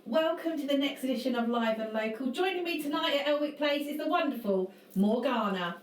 Welcome to the next edition of Live and Local. Joining me tonight at Elwick Place is the wonderful Morgana.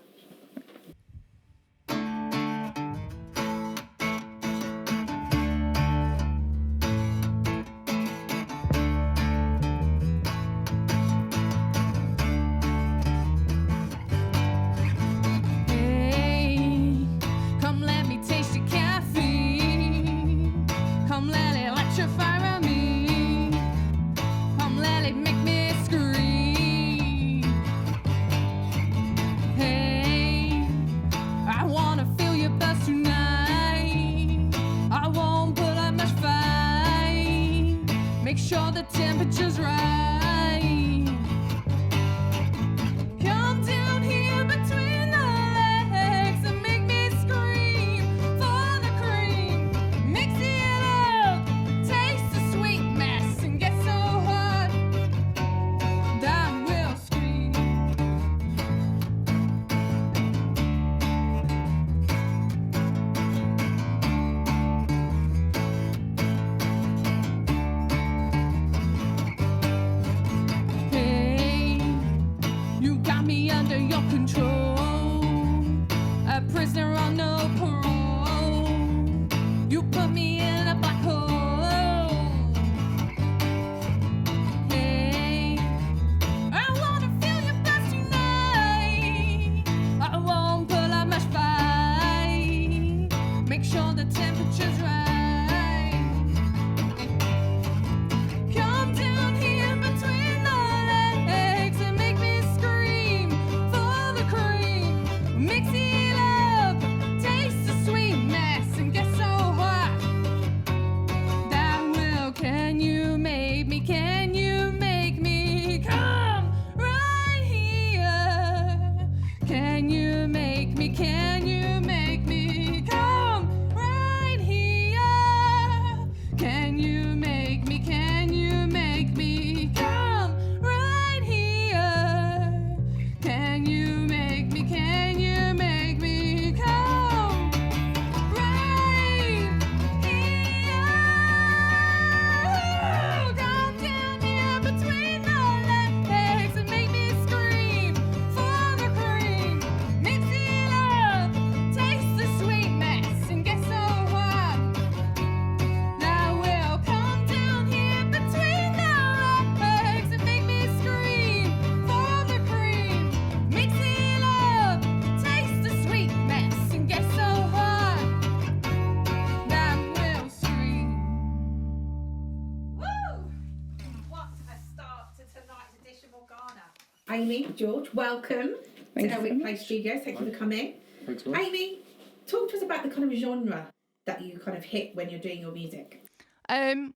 Amy, George, welcome to Elwick Place Studios. Thank you for coming. Thanks, man. Amy, talk to us about the kind of genre that you kind of hit when you're doing your music. I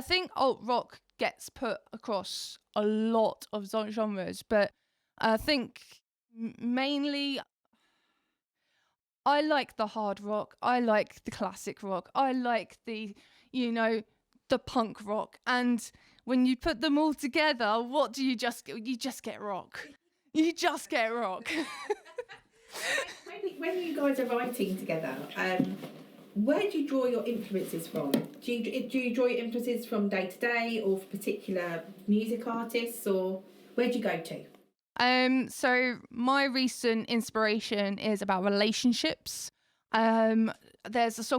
think alt rock gets put across a lot of genres, but I think mainly I like the hard rock, I like the classic rock, I like the punk rock, and when you put them all together, what do you just get? You just get rock. You just get rock. When you guys are writing together, where do you draw your influences from? Do you draw your influences from day to day, or for particular music artists, or where do you go to? So my recent inspiration is about relationships. There's a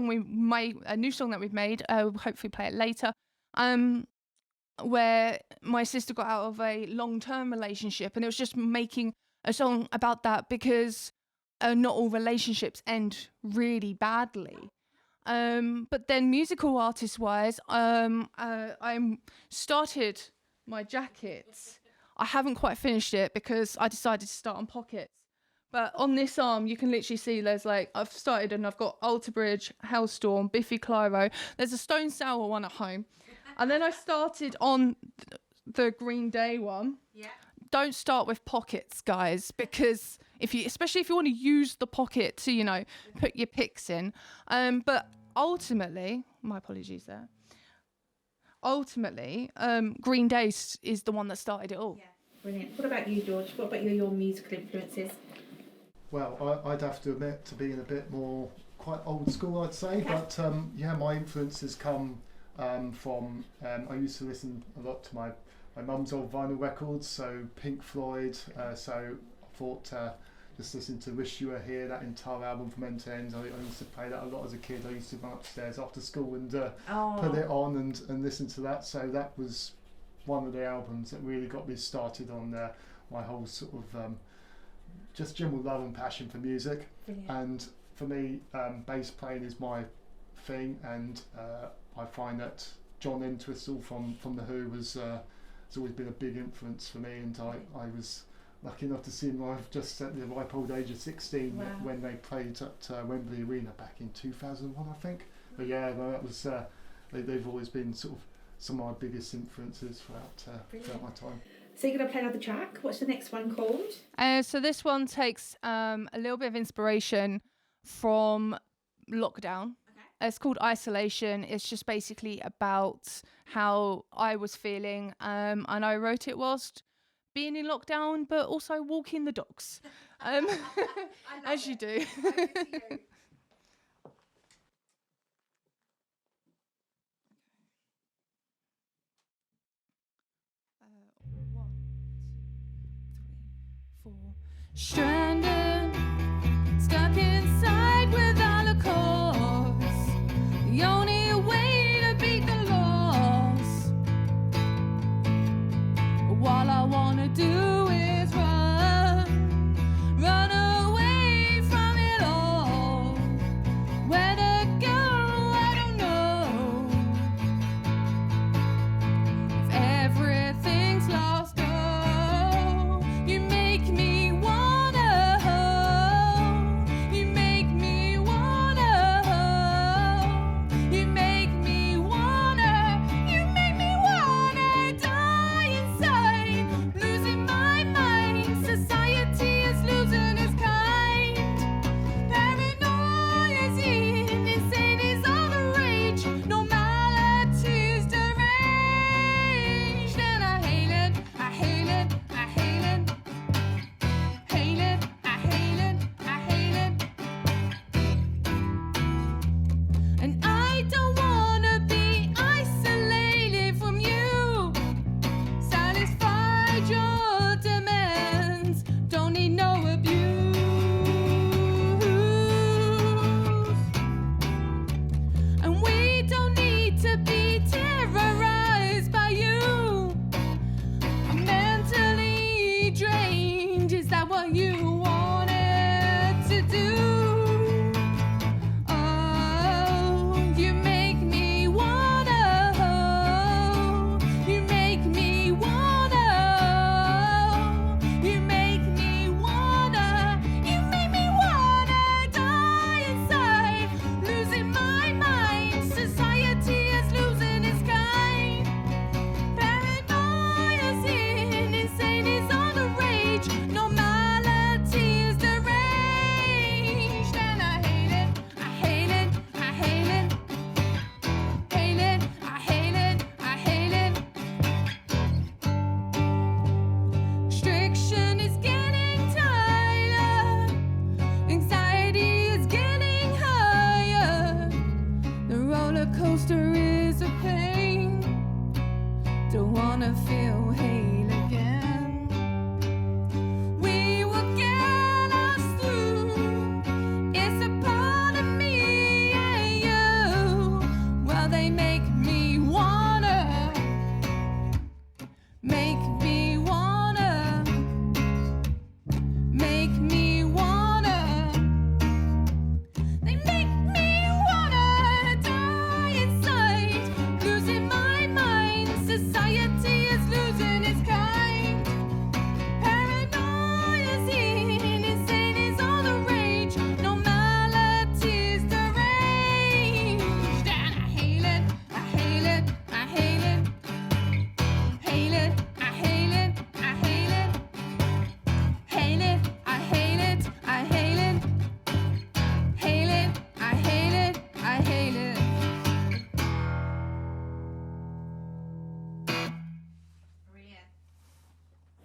new song that we've made. We'll hopefully play it later. Where my sister got out of a long-term relationship, and it was just making a song about that because not all relationships end really badly. But then musical artist-wise, I started my jackets. I haven't quite finished it because I decided to start on pockets. But on this arm, you can literally see I've started and I've got Alter Bridge, Hellstorm, Biffy Clyro. There's a Stone Sour one at home. And then I started on the Green Day one. Yeah. Don't start with pockets, guys, because especially if you want to use the pocket to, put your picks in. But ultimately, my apologies there. Ultimately, Green Day is the one that started it all. Yeah, brilliant. What about you, George? What about your musical influences? Well, I'd have to admit to being a bit more quite old school, I'd say. Okay. But my influences come I used to listen a lot to my mum's old vinyl records, so Pink Floyd. So I thought just listening to Wish You Were Here, that entire album from end to end. I used to play that a lot as a kid. I used to run upstairs after school and put it on and listen to that. So that was one of the albums that really got me started on my whole sort of just general love and passion for music. Brilliant. And for me, bass playing is my thing, and I find that John Entwistle from The Who has always been a big influence for me, and I was lucky enough to see him live just at the ripe old age of 16. Wow. When they played at Wembley Arena back in 2001, I think. But yeah, no, that was they've always been sort of some of my biggest influences throughout my time. So you're going to play another track. What's the next one called? So this one takes a little bit of inspiration from lockdown. Okay. It's called Isolation. It's just basically about how I was feeling, and I wrote it whilst being in lockdown, but also walking the dogs, as you do. Stranded, stuck inside without a cause. The only way to beat the loss. All I wanna do is run away from it all. Where to go, I don't know. If everything's lost, oh, you make me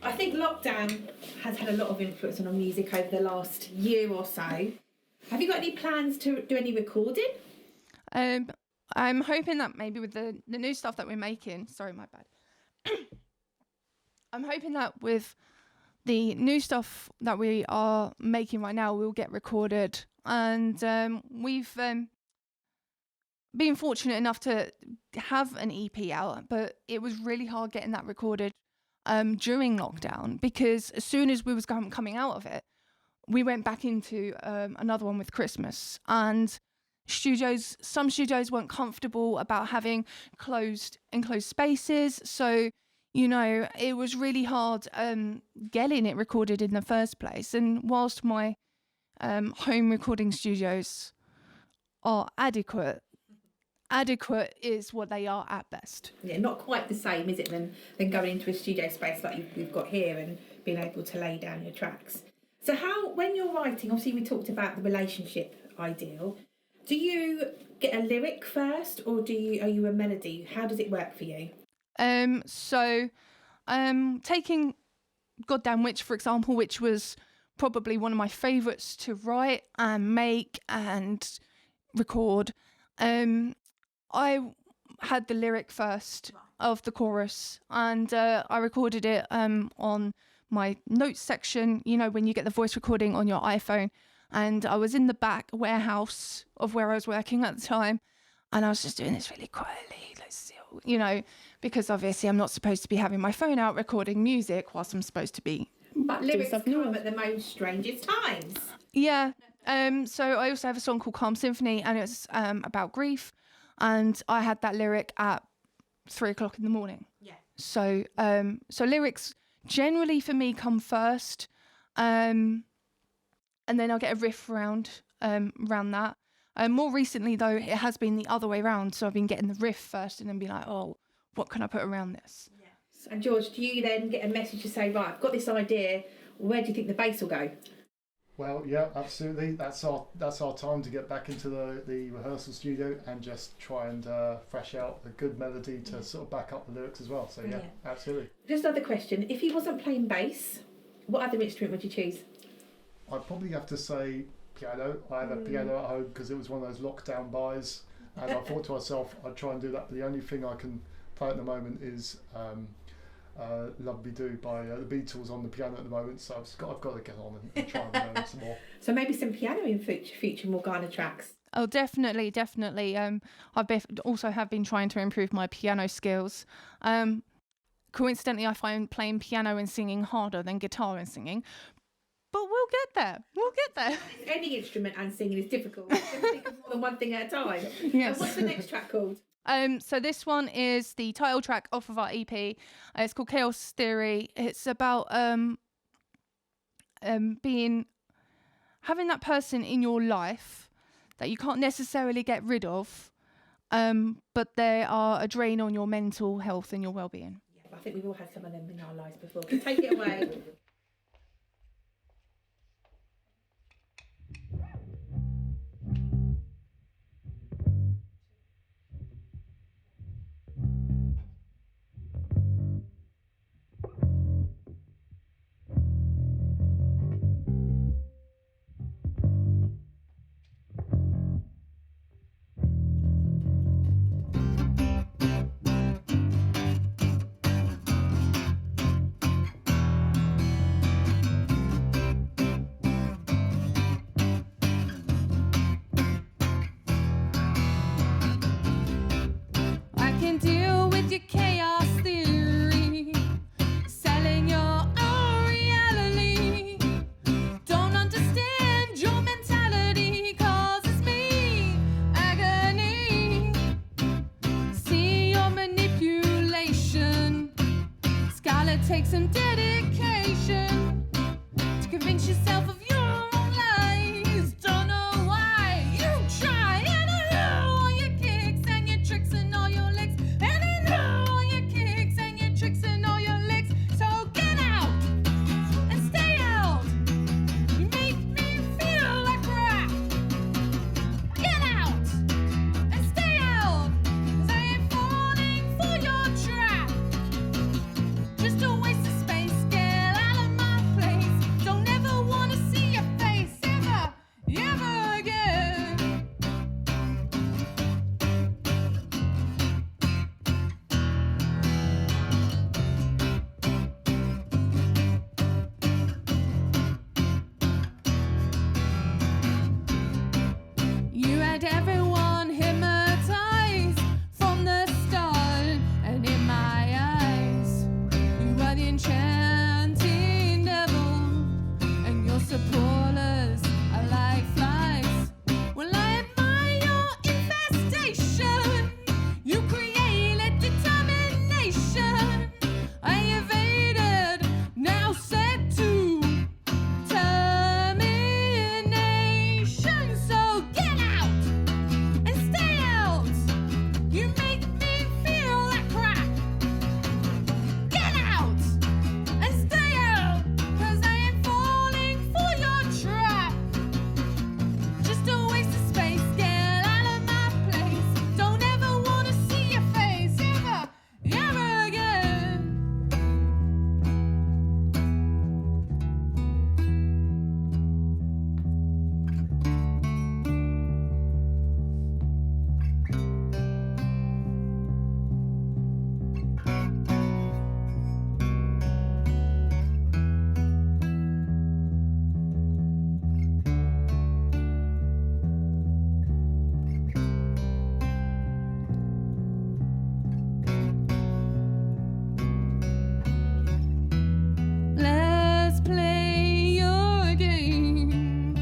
I think lockdown has had a lot of influence on our music over the last year or so. Have you got any plans to do any recording? I'm hoping that maybe with the new stuff that we're making, sorry, my bad. I'm hoping that with the new stuff that we are making right now, we'll get recorded. And we've been fortunate enough to have an EP out, but it was really hard getting that recorded during lockdown, because as soon as we was coming out of it, we went back into another one with Christmas, and some studios weren't comfortable about having enclosed spaces, so it was really hard getting it recorded in the first place. And whilst my home recording studios are adequate is what they are at best. Yeah, not quite the same, is it, than going into a studio space like we've got here and being able to lay down your tracks. So when you're writing, obviously we talked about the relationship ideal. Do you get a lyric first, or are you a melody? How does it work for you? So taking Goddamn Witch, for example, which was probably one of my favourites to write and make and record, I had the lyric first of the chorus, and I recorded it on my notes section, when you get the voice recording on your iPhone. And I was in the back warehouse of where I was working at the time, and I was just doing this really quietly, because obviously I'm not supposed to be having my phone out recording music whilst I'm supposed to be. But lyrics come at the most strangest times. Yeah. So I also have a song called Calm Symphony, and it's about grief, and I had that lyric at 3:00 in the morning. Yeah. So lyrics generally for me come first, and then I'll get a riff around that. More recently, though, it has been the other way around. So I've been getting the riff first and then be like, oh, what can I put around this? Yes. And George, do you then get a message to say, right, I've got this idea, where do you think the bass will go? Well, yeah, absolutely. That's our time to get back into the rehearsal studio and just try and fresh out a good melody to sort of back up the lyrics as well. So yeah, absolutely. Just another question. If you wasn't playing bass, what other instrument would you choose? I'd probably have to say piano. I have a piano at home because it was one of those lockdown buys, and I thought to myself I'd try and do that, but the only thing I can play at the moment is Love Me Do by the Beatles on the piano at the moment, so I've got to get on and try and learn some more. So maybe some piano in future Morgana tracks. Oh, definitely. I've also have been trying to improve my piano skills. Coincidentally, I find playing piano and singing harder than guitar and singing. But we'll get there. Any instrument and singing is difficult. You have to think of more than one thing at a time. Yes. And what's the next track called? So this one is the title track off of our EP. It's called Chaos Theory. It's about having that person in your life that you can't necessarily get rid of, but they are a drain on your mental health and your well-being. Yeah, I think we've all had some of them in our lives before. Take it away. Take some dedication to convince yourself of your own lies. Don't know why you try, and I know all your kicks and your tricks and all your licks, and I know all your kicks and your tricks and all your licks. So get out and stay out. You make me feel like crap. Get out and stay out, 'cause I ain't falling for your trap. Just a waste of space, get out of my place. Don't ever wanna see Let's play your game.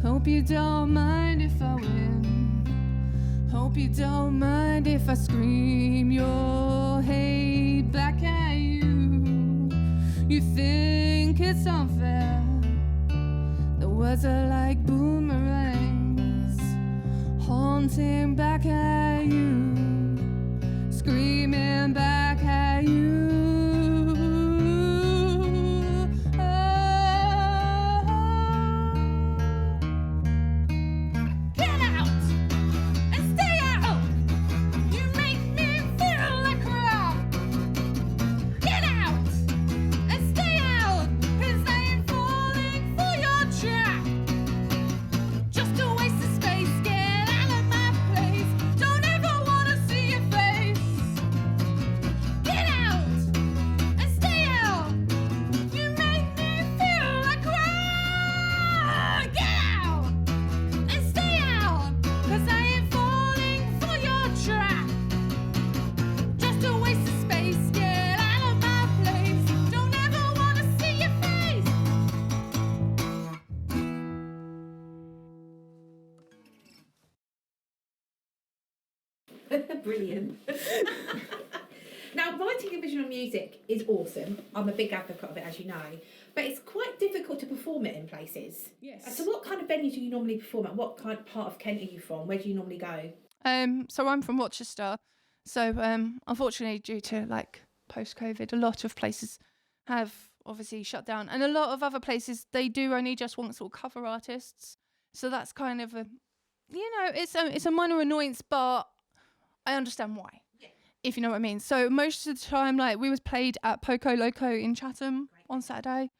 Hope you don't mind if I win. Hope you don't mind if I scream your hate back at you. You think it's unfair. The words are like boomerangs, haunting back at you, screaming back at you. Brilliant. Now, writing original music is awesome. I'm a big advocate of it, as you know, but it's quite difficult to perform it in places. Yes. So what kind of venues do you normally perform at? What kind of part of Kent are you from? Where do you normally go? So I'm from Rochester. So unfortunately, due to like post-COVID, a lot of places have obviously shut down, and a lot of other places they do only just want sort of cover artists. So that's kind of a, it's a minor annoyance, but I understand why, if you know what I mean. So most of the time, like, we was played at Poco Loco in Chatham on Saturday.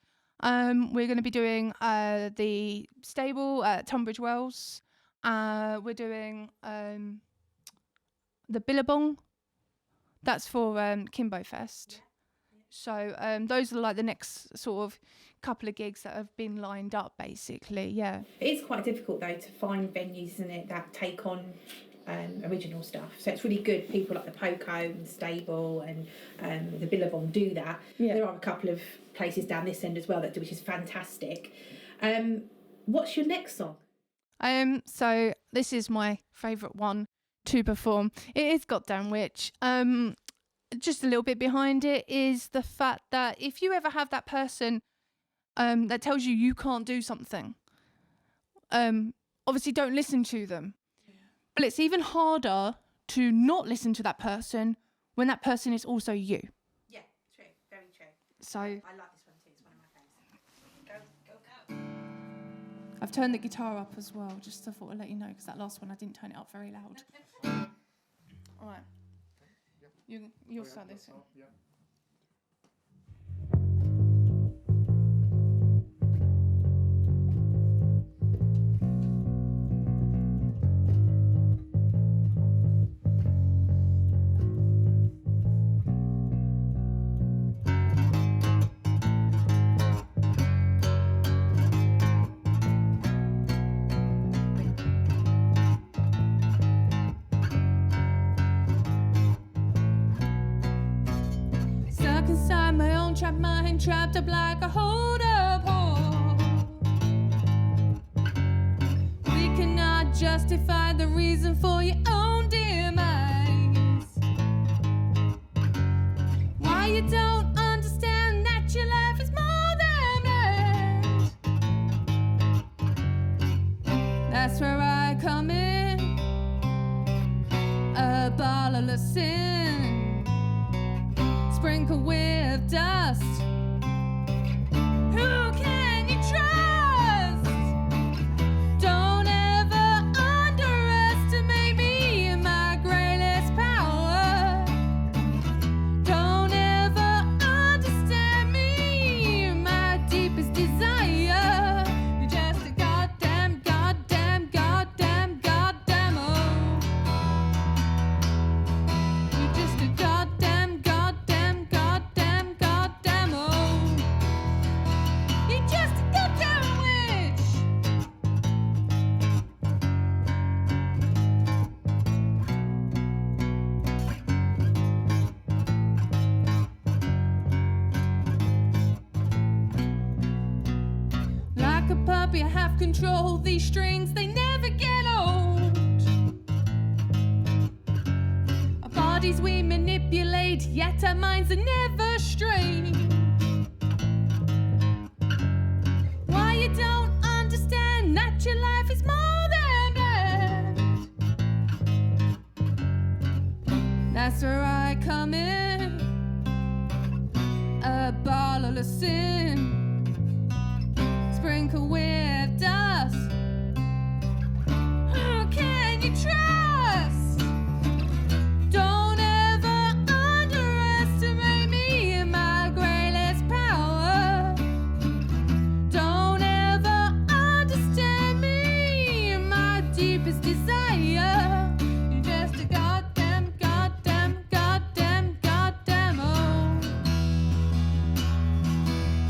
We're going to be doing the stable at Tunbridge Wells. We're doing the Billabong. That's for Kimbo Fest. So those are like the next sort of couple of gigs that have been lined up, basically. Yeah. It is quite difficult though to find venues, isn't it, that take on original stuff. So it's really good people like the Poco and Stable and the Billabong do that. Yeah. There are a couple of places down this end as well that do, which is fantastic. What's your next song? So this is my favourite one to perform. It is Goddamn Witch. Just a little bit behind it is the fact that if you ever have that person that tells you can't do something, obviously don't listen to them. But it's even harder to not listen to that person when that person is also you. Yeah, true. Very true. So I like this one too. It's one of my favourites. Go. I've turned the guitar up as well, just to thought I'd let you know, because that last one I didn't turn it up very loud. All right. You'll start this one. Yeah. Inside my own trapped mind, trapped up like a hold-up hole. We cannot justify the reason for your own demise. Why you don't understand that your life is more than end? That's where I come in, a bottle of sin, sprinkle with dust. Who can you trust? Don't ever underestimate me in my greatest power. Don't ever understand me in my deepest desire. You're just a goddamn, goddamn, goddamn, goddamn, oh. You're just a goddamn, goddamn. we have control. These strings, they never get old. Our bodies we manipulate, yet our minds are never straight. Why you don't understand that your life is more than blessed? That's where I come in, a bottle of sin, sprinkle with dust. Who can you trust? Don't ever underestimate me in my greatest power. Don't ever understand me in my deepest desire. You're just a goddamn, goddamn, goddamn, goddamn oh.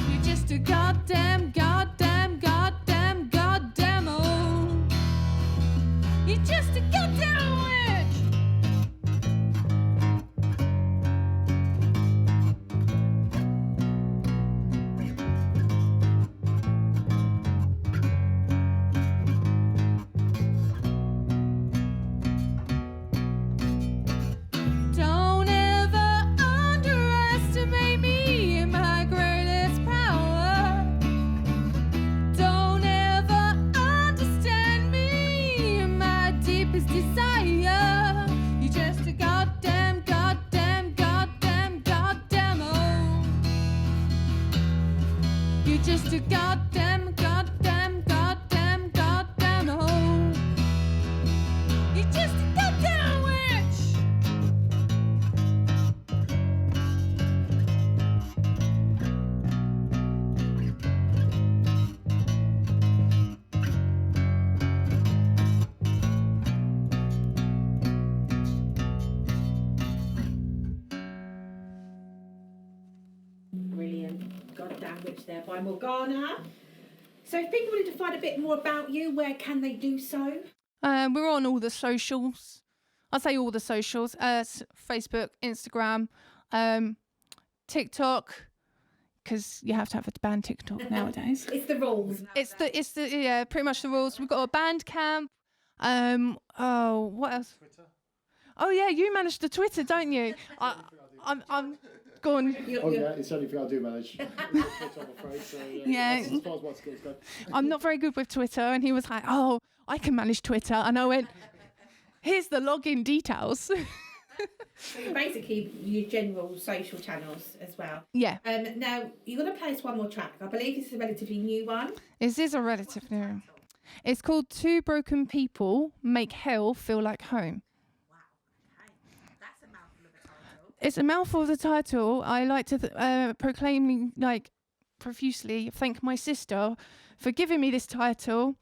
You're just a goddamn, goddamn, goddamn, goddamn oh. You're just a goddamn witch. Don't ever underestimate me in my greatest power. Don't ever understand me in my deepest desire. You're just a goddamn, goddamn, goddamn, goddamn oh. You're just a goddamn, goddamn, goddamn, goddamn oh. You're just a goddamn witch. Brilliant. Goddamn Witch there by Morgana. So if people wanted to find a bit more about you, where can they do so? We're on all the socials. I'll say all the socials. Facebook, Instagram, TikTok, because you have to have a band TikTok nowadays. It's the rules. It's the yeah, pretty much the rules. We've got a Bandcamp. Oh, what else? Twitter. Oh yeah, you manage the Twitter, don't you? I'm gone. Oh yeah, it's the only thing I do manage. Twitter, I'm afraid. So Yeah. that's as far as my skills go. I'm not very good with Twitter, and he was like, "Oh, I can manage Twitter," and I went, "Here's the login details." So basically, your general social channels as well. Yeah, Now, you're going to play us one more track. I believe this is a relatively new one. this is a relative new. It's called Two Broken People Make Hell Feel Like Home. Wow. Okay. That's a mouthful of a title. It's a mouthful of the title. I like to proclaim, like, profusely thank my sister for giving me this title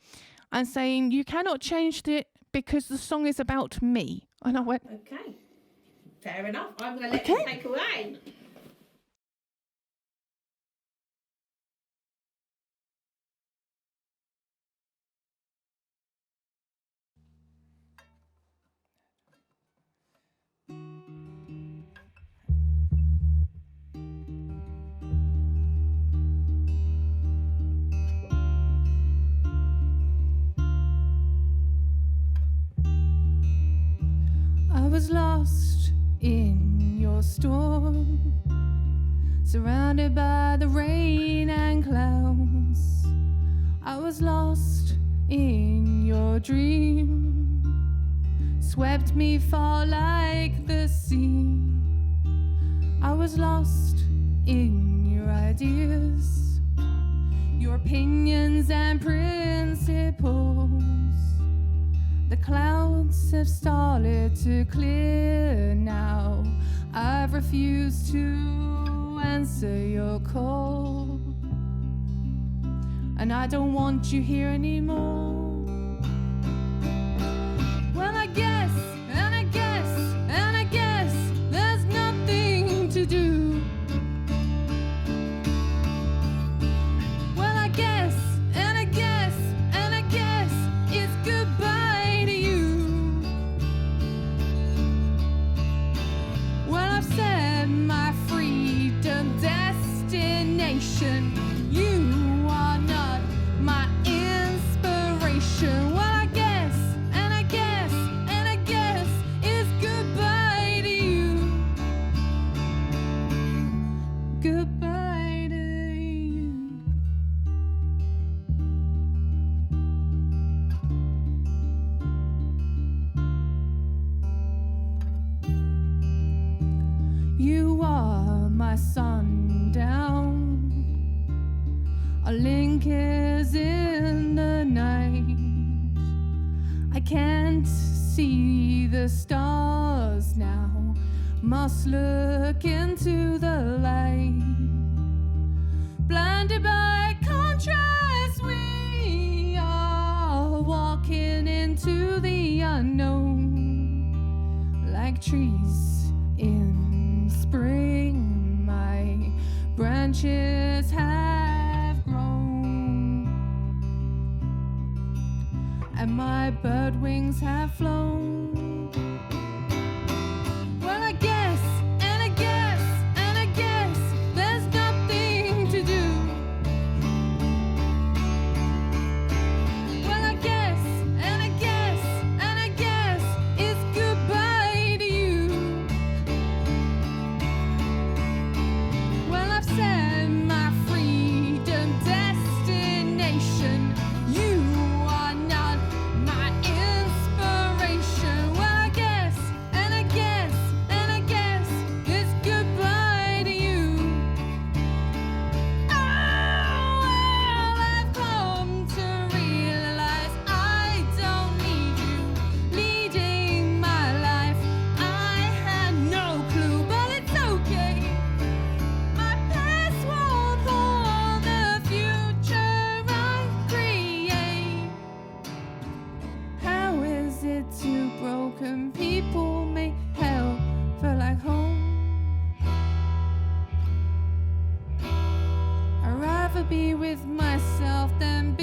and saying, you cannot change it because the song is about me. And I went, Okay. Fair enough. I'm going to let Okay. you take away. I was lost in your storm, surrounded by the rain and clouds. I was lost in your dream, swept me far like the sea. I was lost in your ideas, your opinions and principles. The clouds have started to clear now. I've refused to answer your call, and I don't want you here anymore. Well, I guess, and I guess, and I guess there's nothing to do. Well, I guess, and I guess, and I guess it's goodbye to you. Well, I've set my freedom destination. You are not my end. can't see the stars now, must look into the light. Blinded by contrast, we are walking into the unknown. Like trees in spring, my branches have grown, and my bird wings have flown. Well, I guess, and I guess, and I guess there's nothing to do. Well, I guess, and I guess, and I guess it's goodbye to you. Well, I've set my freedom destination. You are not my inspiration. Well, I guess, and I guess, and I guess it's goodbye to you. Oh, well, I've come to realize I don't need you leading my life. I had no clue, but it's okay. My past won't hold the future I create. How is it two broken people make hell feel like home? I'd rather be with myself than be